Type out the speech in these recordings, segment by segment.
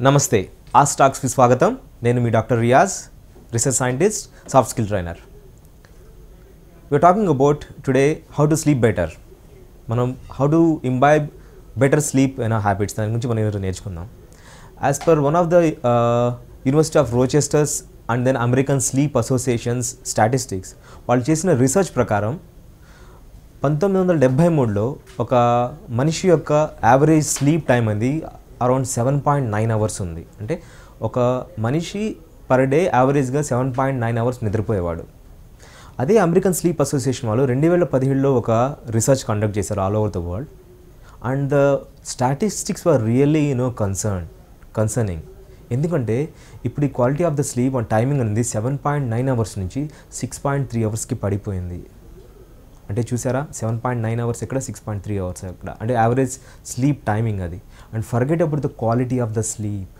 నమస్తే ఆస్ టాక్స్కి స్వాగతం. నేను మీ doctor Riyaz, research scientist, soft skill trainer. We're talking about today how to sleep better. మనం how to imbibe better sleep habits దాని గురించి మనం ఈరోజు నేర్చుకుందాం. As per one of the university of Rochester's and then American sleep association's statistics వాళ్ళు చేసిన research ప్రకారం 1973లో ఒక మనిషి యొక్క యావరేజ్ స్లీప్ టైం అనేది అరౌండ్ 7.9 అవర్స్ ఉంది. అంటే ఒక మనిషి పర్ డే యావరేజ్గా 7.9 అవర్స్ నిద్రపోయేవాడు. అదే అమెరికన్ స్లీప్ అసోసియేషన్ వాళ్ళు 2017లో ఒక రీసెర్చ్ కండక్ట్ చేశారు all over the world. And the statistics were really concerning. ఎందుకంటే ఇప్పుడు ఈ quality of the sleep and timing అనేది 7.9 అవర్స్ నుంచి 6.3 అవర్స్కి పడిపోయింది. అంటే చూసారా, 7.9 అవర్స్ ఎక్కడ, 6.3 అవర్స్ ఎక్కడ, అంటే యావరేజ్ స్లీప్ టైమింగ్ అది. And forget about the quality of the sleep.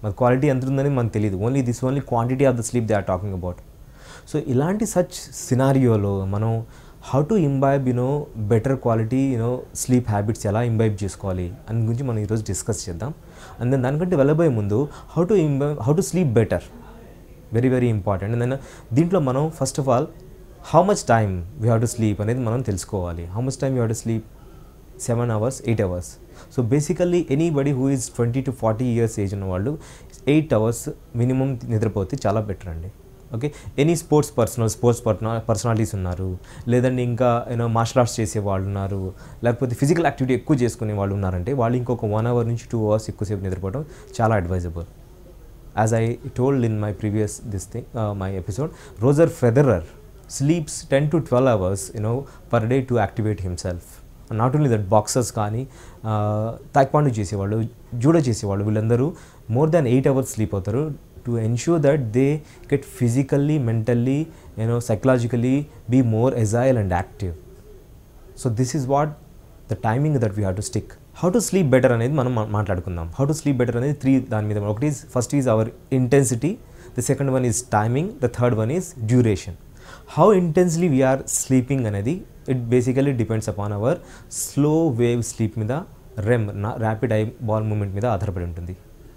మన క్వాలిటీ ఎంత ఉందని మనకు తెలియదు, only quantity of the sleep they are talking about. So ఇలాంటి సచ్ సినారియోలో మనం how to imbibe better quality sleep habits ఎలా ఇంబైబ్ చేసుకోవాలి అని గురించి మనం ఈరోజు డిస్కస్ చేద్దాం. అండ్ దెన్ దానికంటే వెళ్ళబోయే ముందు how to sleep better, very very important. And then దీంట్లో మనం first of all how much time we have to sleep అనేది మనం తెలుసుకోవాలి. How much time you have to sleep? 7 hours, 8 hours. So basically anybody who is 20 to 40 years age ఉన్న వాళ్ళు 8 hours minimum నిద్రపోతే చాలా better అండి. ఓకే, ఎనీ స్పోర్ట్స్ పర్సనాలిటీస్ ఉన్నారు, లేదంటే ఇంకా మార్షల్ ఆర్ట్స్ చేసే వాళ్ళు ఉన్నారు, లేకపోతే ఫిజికల్ యాక్టివిటీ ఎక్కువ చేసుకునే వాళ్ళు ఉన్నారంటే వాళ్ళు ఇంకొక 1 hour నుంచి 2 hours ఎక్కువసేపు నిద్రపోవడం చాలా advisable. As I told in my previous my episode, Roger Federer sleeps 10 to 12 hours per day to activate himself. Not only that, boxers కానీ తాయిక్వాండో చేసేవాళ్ళు, జూడో చేసేవాళ్ళు వీళ్ళందరూ మోర్ దాన్ 8 hours స్లీప్ అవుతారు to ensure that they get physically, mentally, psychologically be more agile and active. So this is what the timing that we have to stick. How to sleep better అనేది మనం మాట్లాడుకుందాం. How to sleep better అనేది 3 దాని మీద. ఒకటి first is our intensity, the second one is timing, the third one is duration. How intensely we're sleeping అనేది it basically depends upon our slow wave sleep మీద, REM rapid eye ball movement మీద ఆధారపడి ఉంటుంది.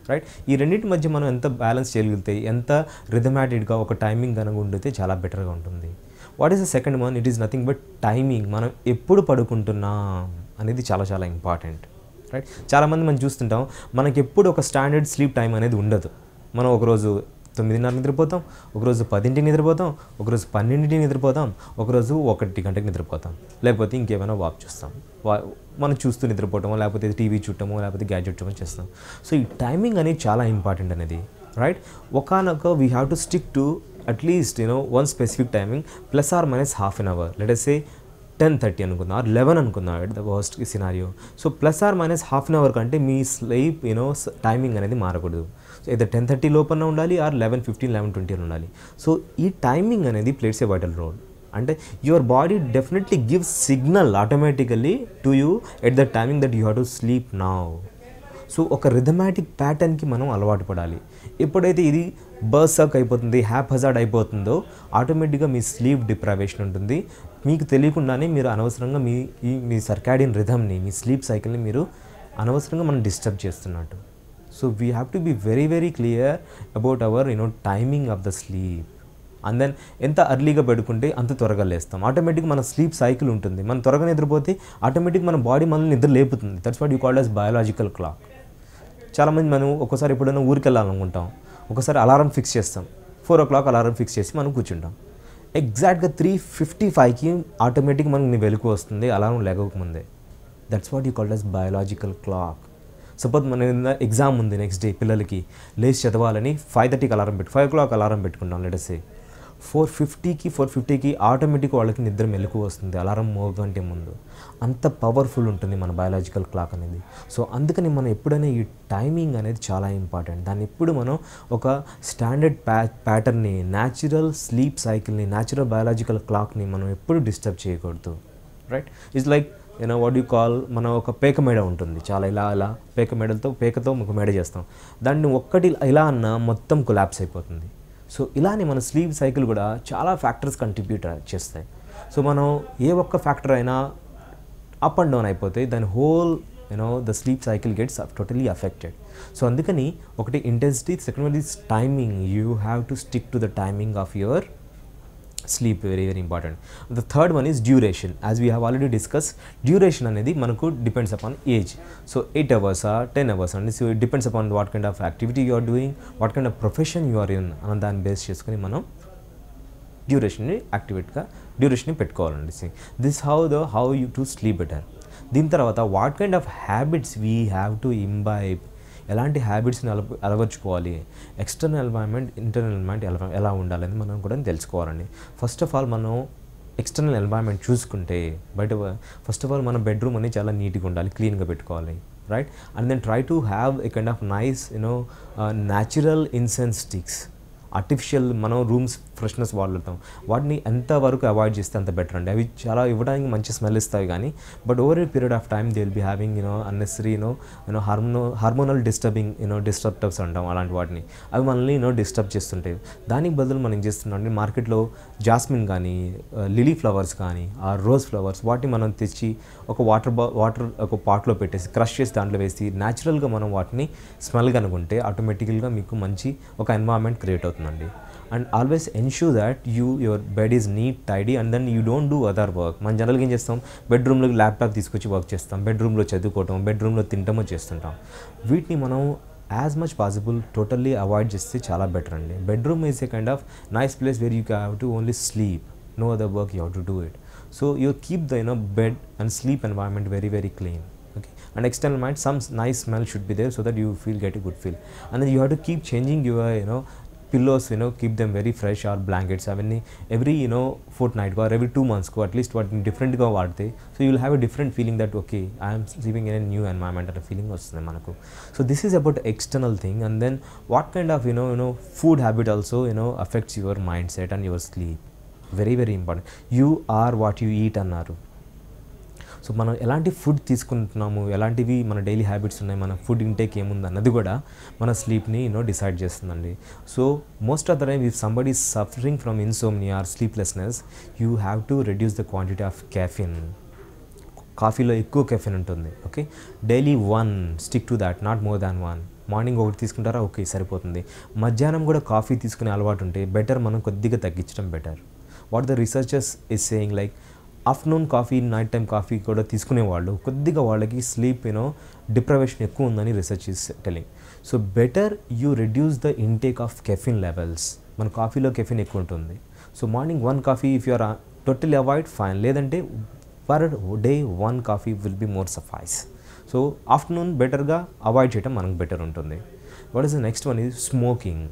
Right, ఈ రెండింటి మధ్య మనం ఎంత బ్యాలెన్స్ చేయగలిగితే, ఎంత రిథమాటిక్గా ఒక టైమింగ్ కనుక ఉండితే చాలా బెటర్గా ఉంటుంది. What is the second one? It is nothing but timing. మనం ఎప్పుడు పడుకుంటున్నాం అనేది చాలా చాలా ఇంపార్టెంట్. రైట్, చాలామంది మనం చూస్తుంటాం, మనకి ఎప్పుడు ఒక స్టాండర్డ్ స్లీప్ టైం అనేది ఉండదు. మనం ఒకరోజు 9:30 నిద్రపోతాం, ఒకరోజు 10ంటికి నిద్రపోతాం, ఒకరోజు 12ంటికి నిద్రపోతాం, ఒకరోజు 1 గంటకి నిద్రపోతాం, లేకపోతే ఇంకేమైనా వాక్ చేస్తాం, మనం చూస్తూ నిద్రపోవటమో, లేకపోతే టీవీ చూడటమో, లేకపోతే గ్యాడ్జెట్ చూడటమో చేస్తాం. సో ఈ టైమింగ్ అనేది చాలా ఇంపార్టెంట్ అనేది. రైట్, ఒకనొక we have to stick to at least one specific timing plus or minus half an hour. Let us say 10:30 అనుకుందాం, ఆర్ 11 అనుకుందాం, at the worst scenario. So plus or minus half an hour కంటే మీ sleep timing అనేది మారకూడదు. So ఏదో 10:30 లోపల ఉండాలి, are 11:15, 11:20 ఉండాలి. So ఈ టైమింగ్ అనేది ప్లేట్స్ ఏ వైటల్ రోల్. అంటే your body definitely gives signal automatically to you at the timing that you have to sleep now. So ఒక రిథమాటిక్ ప్యాటర్న్కి మనం అలవాటు పడాలి. ఎప్పుడైతే ఇది బర్స్అప్ అయిపోతుంది, హ్యాప్హజార్డ్ అయిపోతుందో ఆటోమేటిక్గా మీ స్లీప్ డిప్రైవేషన్ ఉంటుంది. మీకు తెలియకుండానే మీరు అనవసరంగా మీ సర్కాడియన్ రిథమ్ని, మీ స్లీప్ సైకిల్ని మీరు అనవసరంగా మనం డిస్టర్బ్ చేస్తున్నట్టు. So we have to be very very clear about our timing of the sleep. And then ఎంత అర్లీగా పెట్టుకుంటే అంత త్వరగా లేస్తాం. ఆటోమేటిక్గా మన స్లీప్ సైకిల్ ఉంటుంది. మనం త్వరగా నిద్రపోతే ఆటోమేటిక్ మన బాడీ మనల్ని నిద్ర లేపుతుంది. That's what you called as biological clock. చాలామంది మనం ఒక్కోసారి ఎప్పుడైనా ఊరికి వెళ్ళాలనుకుంటాం, ఒకసారి అలారం ఫిక్స్ చేస్తాం, 4 o'clock అలారం ఫిక్స్ చేసి మనం కూర్చుంటాం. ఎగ్జాక్ట్గా 3:55కి ఆటోమేటిక్ మనకి వెలుగు వస్తుంది అలారం లేకపోకముందే. That's what you called as biological clock. Suppose మన ఎగ్జామ్ ఉంది నెక్స్ట్ డే, పిల్లలకి లేచి చదవాలని 5:30కి అలారం 5 o'clock అలారం పెట్టుకుంటాం. లెట్ అస్ సే 4:50కి ఆటోమేటిక్ వాళ్ళకి నిద్ర మెలకు వస్తుంది అలారం మోగంటే ముందు. అంత పవర్ఫుల్ ఉంటుంది మన బయాలజికల్ క్లాక్ అనేది. సో అందుకని మనం ఎప్పుడైనా ఈ టైమింగ్ అనేది చాలా ఇంపార్టెంట్. దాన్ని ఎప్పుడు మనం ఒక స్టాండర్డ్ ప్యాటర్న్ని, న్యాచురల్ స్లీప్ సైకిల్ని, న్యాచురల్ బయాలజికల్ క్లాక్ని మనం ఎప్పుడు డిస్టర్బ్ చేయకూడదు. Right, it's like what you call, మనం ఒక పేక మేడ ఉంటుంది, చాలా ఇలా పేకతో ఒక మేడ చేస్తాం. దాన్ని ఒక్కటి ఇలా అన్నా మొత్తం కొలాప్స్ అయిపోతుంది. సో ఇలానే మన స్లీప్ సైకిల్ కూడా చాలా ఫ్యాక్టర్స్ కంట్రిబ్యూట్ చేస్తాయి. సో మనం ఏ ఒక్క ఫ్యాక్టర్ అయినా అప్ అండ్ డౌన్ అయిపోతే దాని whole the sleep cycle gets totally affected. So అందుకని ఒకటి intensity, second one is timing. You have to stick to the timing of your sleep, very very important. The third one is duration. As we have already discuss, duration అనేది మనకు depends upon age. So 8 hours 10 hours అండి. So it depends upon what kind of activity you are doing, what kind of profession you are in అన్న దాన్ని base చేసుకుని మనం డ్యూరేషన్ని డ్యూరేషన్ని పెట్టుకోవాలండి. This how you to sleep better. దీని తర్వాత what kind of habits we have to imbibe, ఎలాంటి హ్యాబిట్స్ని అలవర్చుకోవాలి, ఎక్స్టర్నల్ ఎన్వైర్న్మెంట్, ఇంటర్నల్ ఎన్వైర్న్మెంట్ ఎలా ఉండాలని మనం కూడా తెలుసుకోవాలండి. ఫస్ట్ ఆఫ్ ఆల్ మనం ఎక్స్టర్నల్ ఎన్వైర్న్మెంట్ చూసుకుంటే బయట ఫస్ట్ ఆఫ్ ఆల్ మన బెడ్రూమ్ అనేది చాలా నీట్గా ఉండాలి, క్లీన్గా పెట్టుకోవాలి, right. And then try to have a kind of nice natural incense sticks. Artificial మనం రూమ్స్ ఫ్రెష్నెస్ వాడుతాం, వాటిని ఎంతవరకు అవాయిడ్ చేస్తే అంత బెటర్ అండి. అవి చాలా ఇవ్వడానికి మంచి స్మెల్ ఇస్తాయి కానీ but over a period of time they will be having unnecessary hormonal disturbs అంటాం అలాంటి వాటిని. అవి మనల్ని డిస్టర్బ్ చేస్తుంటాయి. దానికి బదులు మనం ఏం చేస్తున్నాం అంటే మార్కెట్లో జాస్మిన్ కానీ, లిలీ ఫ్లవర్స్ కానీ, ఆ రోజ్ ఫ్లవర్స్, వాటిని మనం తెచ్చి ఒక వాటర్ ఒక పాట్లో పెట్టేసి క్రష్ చేసి దాంట్లో వేసి న్యాచురల్గా మనం వాటిని స్మెల్ కనుకుంటే ఆటోమేటికల్గా మీకు మంచి ఒక ఎన్వైర్న్మెంట్ క్రియేట్ అవుతుందండి. And always ensure that your bed is neat, tidy, and then you don't do other work. మనం జనరల్గా ఏం చేస్తాం, బెడ్రూమ్లో ల్యాప్టాప్ తీసుకొచ్చి వర్క్ చేస్తాం, బెడ్రూమ్లో చదువుకోవటం, బెడ్రూమ్లో తింటామో చేస్తుంటాం. వీటిని మనం as much possible totally avoid చేస్తే చాలా బెటర్ అండి. Bedroom is a kind of nice place where you have to only sleep, no other work you have to do it. So you keep the bed and sleep environment very very clean, okay. And external mind, some nice smell should be there so that you get a good feel. And then you have to keep changing your pillows, keep them very fresh, or blankets every fortnight or every 2 months at least what different ga vaadte, so you will have a different feeling that okay, I am living in a new environment and a feeling vastundi manaku. So this is about external thing. And then what kind of food habit also affects your mindset and your sleep. Very very important. You are what you eat అన్నారు. So మనం ఎలాంటి food తీసుకుంటున్నాము, ఎలాంటివి మన daily habits ఉన్నాయి, మన food intake ఏముంది అన్నది కూడా మన స్లీప్ని డిసైడ్ చేస్తుందండి. So most of the time if somebody suffering from insomnia or sleeplessness, you have to reduce the quantity of caffeine. కాఫీలో ఎక్కువ కెఫిన్ ఉంటుంది, okay. Daily 1 stick to that, not more than 1. Morning ఒకటి తీసుకుంటారా, okay సరిపోతుంది. మధ్యాహ్నం కూడా coffee తీసుకునే అలవాటు ఉంటే బెటర్, మనం కొద్దిగా తగ్గించడం better. What the researchers is saying, like afternoon coffee, night time coffee కూడా తీసుకునేవాళ్ళు కొద్దిగా వాళ్ళకి స్లీప్ డిప్రవేషన్ ఎక్కువ ఉందని research is telling. So better you reduce the intake of caffeine levels. మన కాఫీలో కెఫిన్ ఎక్కువ ఉంటుంది. So morning 1 coffee if you are totally avoid, fine. లేదంటే per day 1 coffee will be more suffice. So afternoon బెటర్గా avoid చేయడం మనకు better ఉంటుంది. What is the next one is smoking.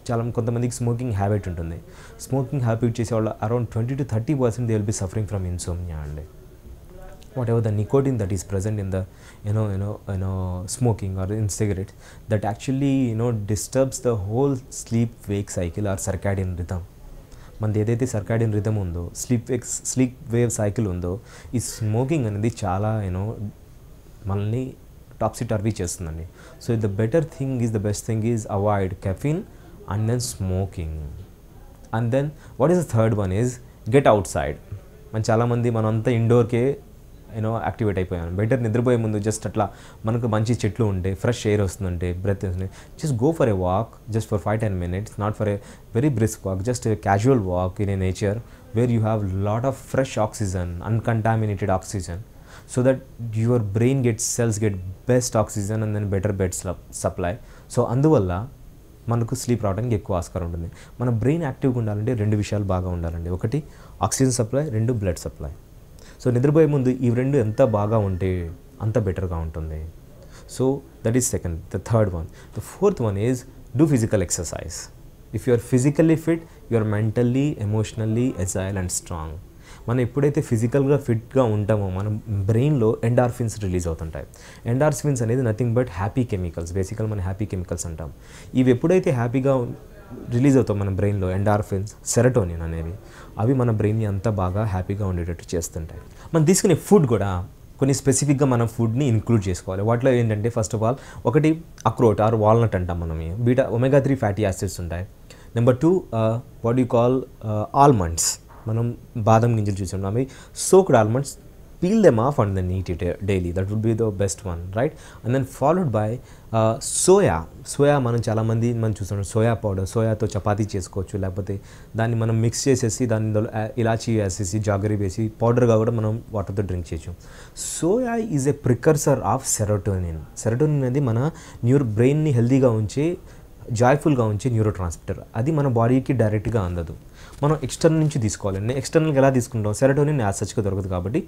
చాలా కొంతమందికి స్మోకింగ్ హ్యాబిట్ ఉంటుంది. స్మోకింగ్ హ్యాబిట్ చేసేవాళ్ళు around 20 to 30% they will be suffering from insomnia అండి. Whatever the nicotine that is present in the smoking or in cigarettes, that actually disturbs the whole sleep wake cycle or circadian rhythm. మనది ఏదైతే circadian rhythm ఉందో, sleep wave cycle ఉందో, ఈ smoking అనేది చాలా మనల్ని topsy turvy చేస్తుందండి. So the better thing is, the best thing is avoid caffeine and then smoking. And then what is the third one is get outside. మన చాలామంది మనం అంతా ఇండోర్కే యాక్టివేట్ అయిపోయాను. బెటర్ నిద్రపోయే ముందు జస్ట్ అట్లా మనకు మంచి చెట్లు ఉంటే, ఫ్రెష్ ఎయిర్ వస్తుందంటే, బ్రెత్ వస్తుంది, just go for a walk just for 5-10 minutes, not for a very brisk walk, just a casual walk in a nature where you have lot of fresh oxygen, uncontaminated oxygen, so that your brain cells get best oxygen and then better bed supply. So అందువల్ల మనకు sleep రావడానికి ఎక్కువ ఆస్కారం ఉంటుంది. మన brain యాక్టివ్గా ఉండాలంటే 2 విషయాలు బాగా ఉండాలండి. ఒకటి oxygen supply, 2 blood supply. So నిద్రపోయే ముందు ఈ 2 ఎంత బాగా ఉంటే అంత బెటర్గా ఉంటుంది. So that is second. The third one. The fourth one is do physical exercise. If you are physically fit, you are mentally, emotionally agile and strong. మనం ఎప్పుడైతే ఫిజికల్గా ఫిట్గా ఉంటామో మన బ్రెయిన్లో ఎండార్ఫిన్స్ రిలీజ్ అవుతుంటాయి. ఎండార్ఫిన్స్ అనేది nothing but happy chemicals. Basically మన హ్యాపీ కెమికల్స్ అంటాం. ఇవి ఎప్పుడైతే హ్యాపీగా రిలీజ్ అవుతాం మన బ్రెయిన్లో, ఎండార్ఫిన్స్, సెరటోనిన్ అనేవి, అవి మన బ్రెయిన్ని అంతా బాగా హ్యాపీగా ఉండేటట్టు చేస్తుంటాయి. మనం తీసుకునే ఫుడ్ కూడా కొన్ని స్పెసిఫిక్గా మనం ఫుడ్ని ఇంక్లూడ్ చేసుకోవాలి. వాటిలో ఏంటంటే ఫస్ట్ ఆఫ్ ఆల్ ఒకటి అక్రోట్ ఆర్ వాల్నట్ అంటాం మనం, బీటా ఒమేగా-3 ఫ్యాటీ యాసిడ్స్ ఉంటాయి. Number 2 what you call almonds. మనం బాదం గింజలు చూసాం, అవి soaked almonds peel them off and then eat it daily. That would be the best one, right? And then followed by soya మనం చాలామంది మనం చూస్తాం సోయా పౌడర్, సోయాతో చపాతీ చేసుకోవచ్చు, లేకపోతే దాన్ని మనం మిక్స్ చేసేసి దానిలో ఇలాచీ వేసేసి జాగరీ వేసి పౌడర్గా కూడా మనం వాటర్తో డ్రింక్ చేయొచ్చు. Soya is a precursor of serotonin. Serotonin అనేది మన బ్రెయిన్ని హెల్తీగా ఉంచే, జాయ్ఫుల్గా ఉంచే న్యూరో ట్రాన్స్మిటర్. అది మన బాడీకి డైరెక్ట్గా అందదు, మనం ఎక్స్టర్నల్ నుంచి తీసుకోవాలి. ఎక్స్టర్నల్గా ఎలా తీసుకుంటాం? సెరోటోనిన్ యాసిడ్గా దొరకదు. కాబట్టి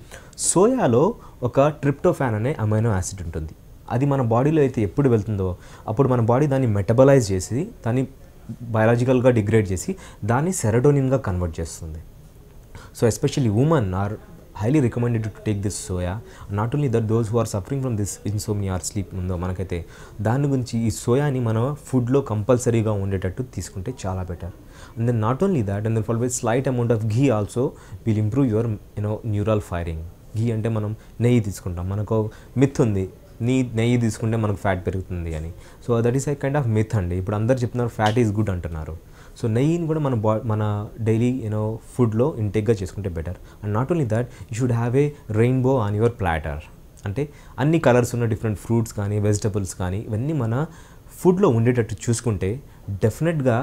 సోయాలో ఒక ట్రిప్టోఫాన్ అనే అమైనో యాసిడ్ ఉంటుంది. అది మన బాడీలో అయితే ఎప్పుడు వెళ్తుందో అప్పుడు మన బాడీ దాన్ని మెటబలైజ్ చేసి దాన్ని బయాలజికల్గా డిగ్రేడ్ చేసి దాన్ని సెరోటోనిన్గా కన్వర్ట్ చేస్తుంది. So especially women are highly recommended to take this soya. Not only that, those who are suffering from this insomnia or sleep ఉందో మనకైతే దాని గురించి ఈ సోయాని మన ఫుడ్లో కంపల్సరీగా ఉండేటట్టు తీసుకుంటే చాలా better. And then not only that, and then follow by slight amount of ghee also will improve your neural firing. Ghee అంటే మనం నెయ్యి తీసుకుంటాం, మనకు మిత్ ఉంది నెయ్యి తీసుకుంటే మనకు ఫ్యాట్ పెరుగుతుంది అని. So that is I kind of myth అండి. ఇప్పుడు అందరు చెప్తున్నారు ఫ్యాట్ ఈజ్ గుడ్ అంటున్నారు. సో నెయ్యిని కూడా మన డైలీ ఫుడ్లో ఇంటేక్గా చేసుకుంటే better. And not only that, you should have a rainbow on your platter. అంటే అన్ని కలర్స్ ఉన్న డిఫరెంట్ ఫ్రూట్స్ కానీ వెజిటబుల్స్ కానీ ఇవన్నీ మన ఫుడ్లో ఉండేటట్టు చూసుకుంటే డెఫినెట్గా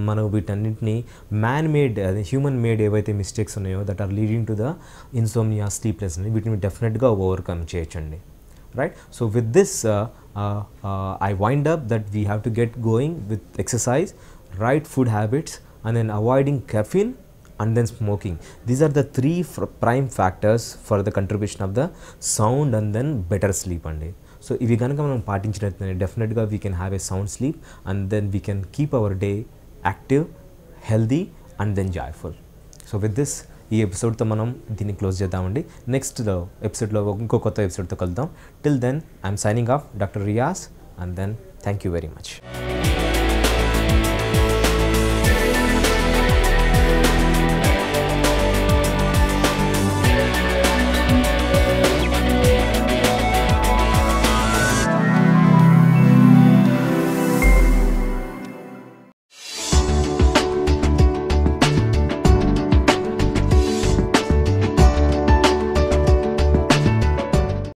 మనం వీటన్నింటినీ హ్యూమన్ మేడ్ ఏవైతే మిస్టేక్స్ ఉన్నాయో that are leading to the insomnia, sleeplessness, వీటిని డెఫినెట్గా ఓవర్కమ్ చేయొచ్చండి. Right? So with this I wind up that we have to get going with exercise, right food habits, and then avoiding caffeine and then smoking. These are the three prime factors for the contribution of the sound and then better sleep andi. So if we ganaka manam paatinchinatane definitely we can have a sound sleep and then we can keep our day active, healthy and then joyful. So with this ఈ ఎపిసోడ్తో మనం దీన్ని close చేద్దామండి. Next ఎపిసోడ్లో ఇంకో కొత్త ఎపిసోడ్తో కలుద్దాం. Till then I'm signing off, doctor Riyaz, and then thank you very much.